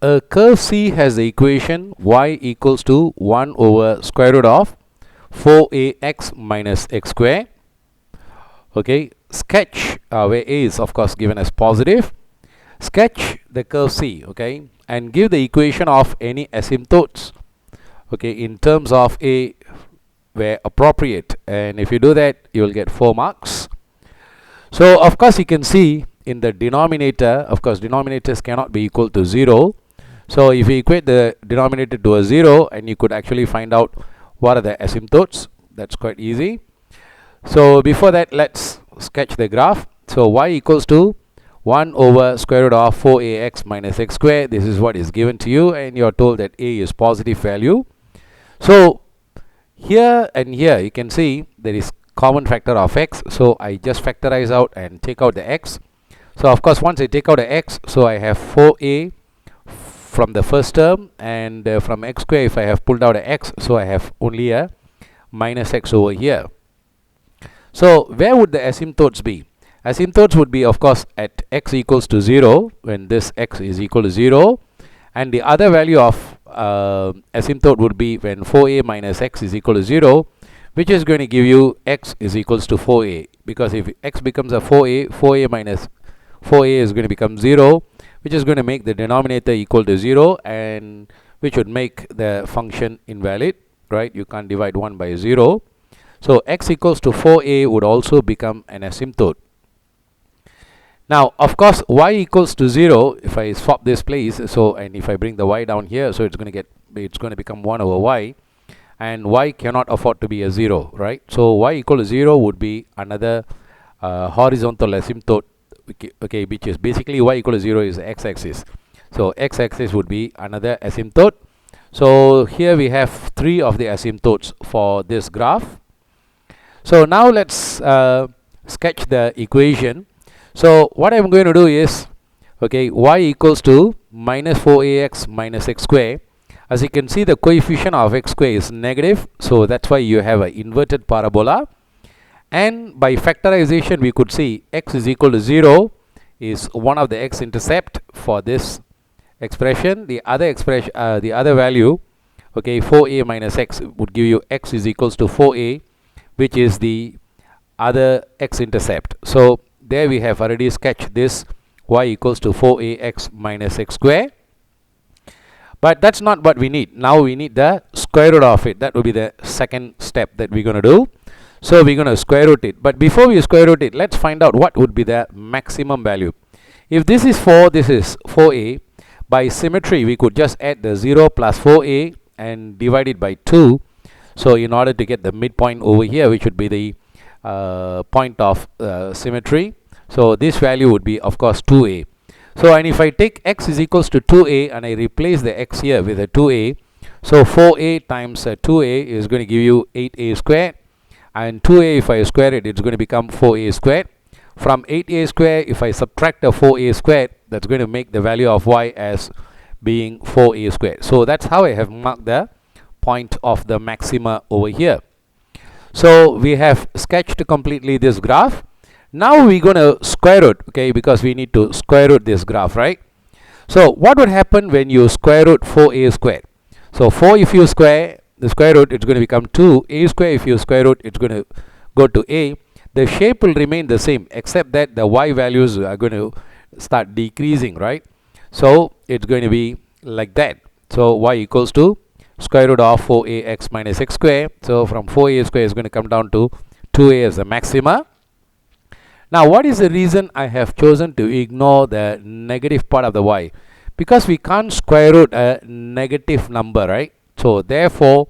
a curve C has the equation y equals to 1 over square root of 4ax minus x square. Okay, sketch where a is of course given as positive. Sketch the curve C, okay, and give the equation of any asymptotes, okay, in terms of a where appropriate, and if you do that you will get 4 marks. So of course you can see in the denominator, of course denominators cannot be equal to 0, so if you equate the denominator to a 0, and you could actually find out what are the asymptotes. That's quite easy. So before that, let's sketch the graph. So y equals to 1 over square root of 4ax minus x square. This is what is given to you, and you are told that a is positive value. So here and here you can see there is common factor of x, so I just factorize out and take out the x. So of course once I take out the x, so I have 4a from the first term, and from x square if I have pulled out a x, so I have only a minus x over here. So where would the asymptotes be? Asymptotes would be of course at x equals to 0, when this x is equal to 0, and the other value of asymptote would be when 4a minus x is equal to 0, which is going to give you x is equals to 4a, because if x becomes a 4a, 4a minus 4a is going to become 0, which is going to make the denominator equal to 0, and which would make the function invalid, right? You can't divide 1 by 0. So x equals to 4a would also become an asymptote. Now of course y equals to 0, if I swap this place, so, and if I bring the y down here, so it's going to become 1 over y, and y cannot afford to be a 0, right? So y equal to 0 would be another horizontal asymptote, okay, which is basically y equal to 0 is x-axis. So x-axis would be another asymptote. So here we have 3 of the asymptotes for this graph. So now let's sketch the equation. So what I'm going to do is, okay, y equals to minus 4ax minus x square. As you can see, the coefficient of x square is negative, so that's why you have an inverted parabola. And by factorization we could see x is equal to 0 is one of the x-intercept for this expression. The other expression, the other value, okay, 4a minus x would give you x is equals to 4a, which is the other x-intercept. So there we have already sketched this y equals to 4ax minus x square. But that's not what we need. Now we need the square root of it. That will be the second step that we're going to do. So we're going to square root it. But before we square root it, let's find out what would be the maximum value. If this is 4, this is 4a. By symmetry, we could just add the 0 plus 4a and divide it by 2. So in order to get the midpoint over here, which would be the point of symmetry. So this value would be of course 2a. So and if I take x is equals to 2a and I replace the x here with a 2a, so 4a times 2a is going to give you 8a squared, and 2a if I square it, it's going to become 4a squared. From 8a squared, if I subtract a 4a squared, that's going to make the value of y as being 4a squared. So that's how I have marked the point of the maxima over here. So we have sketched completely this graph. Now we're going to square root, okay, because we need to square root this graph, right? So what would happen when you square root 4a squared? So 4 if you square the square root, it's going to become 2. A square if you square root, it's going to go to a. The shape will remain the same, except that the y values are going to start decreasing, right? So it's going to be like that. So y equals to square root of 4ax minus x square. So from 4a square is going to come down to 2a as the maxima. Now what is the reason I have chosen to ignore the negative part of the y? Because we can't square root a negative number, right? So therefore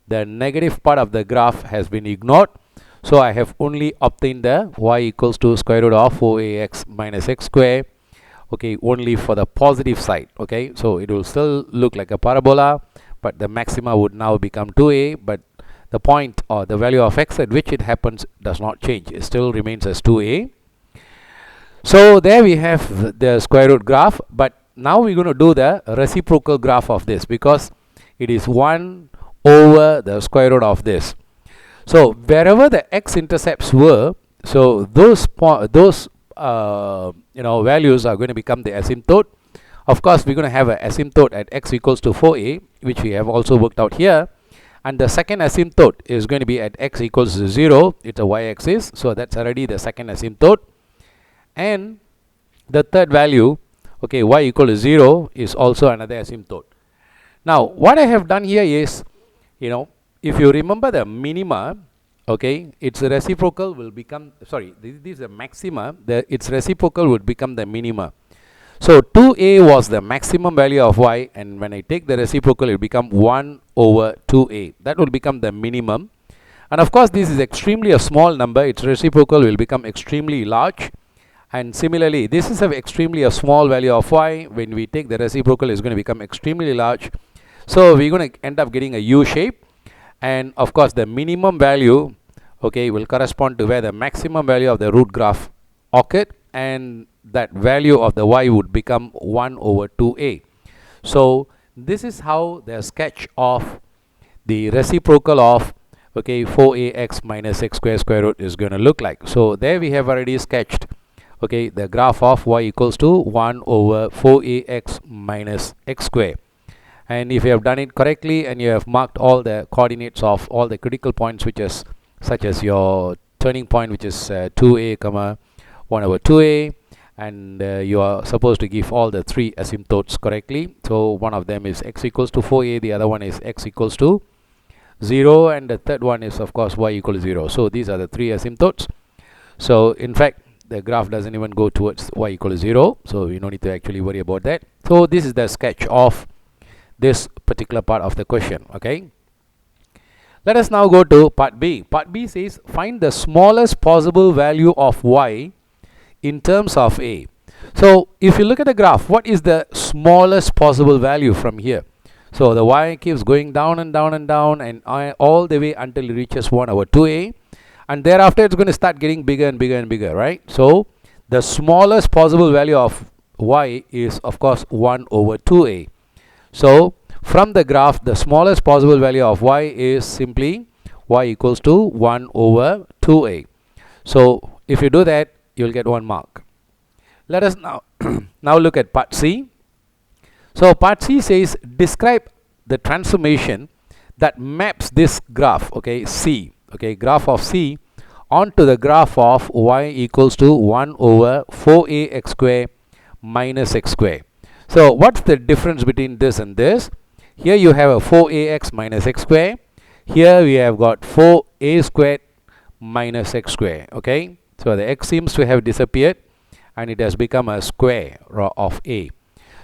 the negative part of the graph has been ignored. So I have only obtained the y equals to square root of 4ax minus x square, okay, only for the positive side, okay. So it will still look like a parabola, but the maxima would now become 2a, but the point or the value of x at which it happens does not change. It still remains as 2a. So there we have the square root graph, but now we're going to do the reciprocal graph of this, because it is 1 over the square root of this. So wherever the x-intercepts were, so those values are going to become the asymptote. Of course, we're going to have an asymptote at x equals to 4a, which we have also worked out here. And the second asymptote is going to be at x equals to 0. It's a y-axis, so that's already the second asymptote. And the third value, okay, y equal to 0, is also another asymptote. Now, what I have done here is, if you remember the minima, okay, its reciprocal will become, this is the maxima, its reciprocal would become the minima. So 2a was the maximum value of y, and when I take the reciprocal, it will become 1 over 2a. That will become the minimum. And of course, this is extremely a small number. Its reciprocal will become extremely large. And similarly, this is extremely a small value of y. When we take the reciprocal, it's going to become extremely large. So we're going to end up getting a U shape. And of course, the minimum value, okay, will correspond to where the maximum value of the root graph occurred, and that value of the y would become 1 over 2a. So this is how the sketch of the reciprocal of 4ax minus x square root is going to look like. So there we have already sketched the graph of y equals to 1 over 4ax minus x square. And if you have done it correctly and you have marked all the coordinates of all the critical points, which is such as your turning point, which is 2a comma 1 over 2a, and you are supposed to give all the three asymptotes correctly. So one of them is x equals to 4a, the other one is x equals to 0, and the third one is of course y equal to 0. So these are the three asymptotes. So in fact, the graph doesn't even go towards y equal to 0, so we don't need to actually worry about that. So this is the sketch of this particular part of the question. Okay, let us now go to part B. Part B says find the smallest possible value of y in terms of a. So if you look at the graph, what is the smallest possible value from here? So the y keeps going down and down and down, and all the way until it reaches 1 over 2a, and thereafter it's going to start getting bigger and bigger and bigger, right? So the smallest possible value of y is of course 1 over 2a. So from the graph, the smallest possible value of y is simply y equals to 1 over 2a. So if you do that, you'll get 1 mark. Let us now now look at part C. So part C says describe the transformation that maps this graph, C, graph of C, onto the graph of y equals to 1 over 4ax square minus x square. So what's the difference between this and this? Here you have a 4ax minus x square. Here we have got 4a squared minus x square. Okay, so the x seems to have disappeared and it has become a square of a.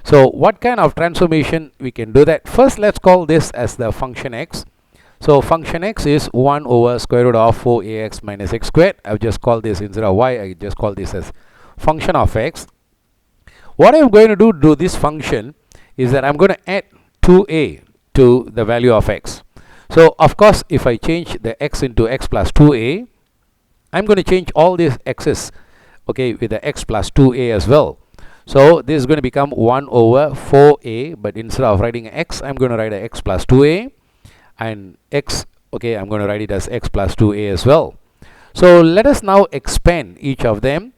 So what kind of transformation we can do that? First, let's call this as the function x. So function x is 1 over square root of 4ax minus x squared. I've just called this, instead of y, I just call this as function of x. What I'm going to do to this function is that I'm going to add 2a to the value of x. So of course, if I change the x into x plus 2a, I'm going to change all these x's with the x plus 2a as well. So this is going to become 1 over 4a, but instead of writing x, I'm going to write a x plus 2a, and x, I'm going to write it as x plus 2a as well. So let us now expand each of them.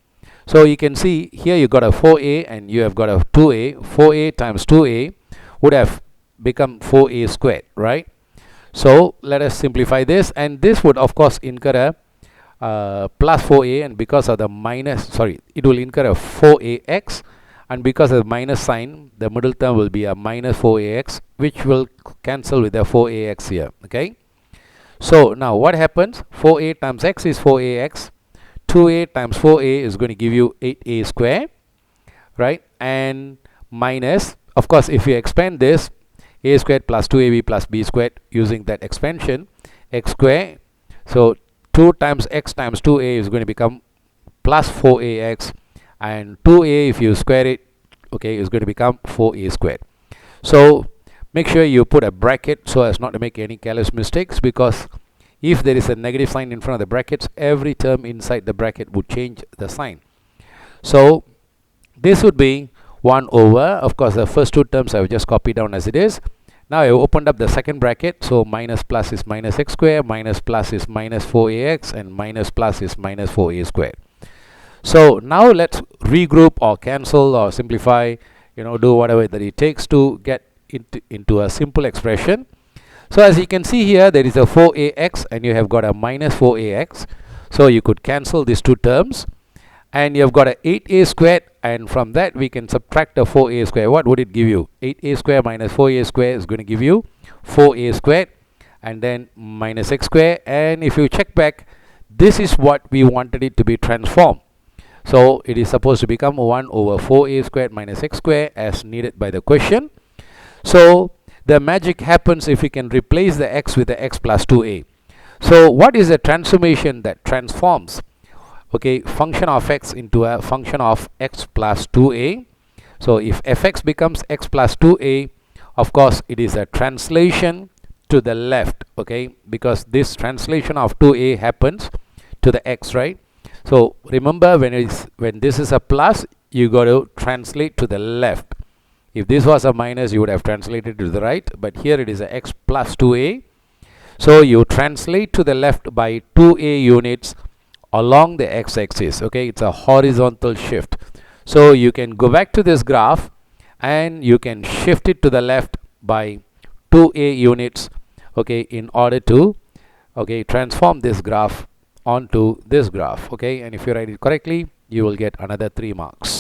So you can see here you got a 4a and you have got a 2a. 4a times 2a would have become 4a squared, right? So let us simplify this, and this would of course incur a plus 4a, and because of the minus, it will incur a 4ax, and because of the minus sign, the middle term will be a minus 4ax, which will cancel with the 4ax here. Okay, so now what happens? 4a times x is 4ax. 2a times 4a is going to give you 8a square, right? And minus, of course, if you expand this, a squared plus 2ab plus b squared, using that expansion, x square. So 2 times x times 2a is going to become plus 4ax, and 2a, if you square it, is going to become 4a squared. So make sure you put a bracket so as not to make any careless mistakes, because if there is a negative sign in front of the brackets, every term inside the bracket would change the sign. So this would be 1 over, of course the first two terms I have just copied down as it is. Now I have opened up the second bracket, so minus plus is minus x square, minus plus is minus 4ax, and minus plus is minus 4a squared. So now let's regroup or cancel or simplify do whatever that it takes to get into a simple expression. So as you can see here, there is a 4ax and you have got a minus 4ax. So you could cancel these two terms, and you have got a 8a squared, and from that we can subtract a 4a squared. What would it give you? 8a squared minus 4a squared is going to give you 4a squared, and then minus x squared. And if you check back, this is what we wanted it to be transformed. So it is supposed to become 1 over 4a squared minus x squared as needed by the question. So the magic happens if we can replace the x with the x plus 2a. So what is the transformation that transforms function of x into a function of x plus 2a? So if fx becomes x plus 2a, of course it is a translation to the left, because this translation of 2a happens to the x, right? So remember, when this is a plus, you got to translate to the left. If this was a minus, you would have translated to the right, but here it is a x plus 2a. So you translate to the left by 2a units along the x-axis. It's a horizontal shift. So you can go back to this graph and you can shift it to the left by 2a units, in order to transform this graph onto this graph. And if you write it correctly, you will get another 3 marks.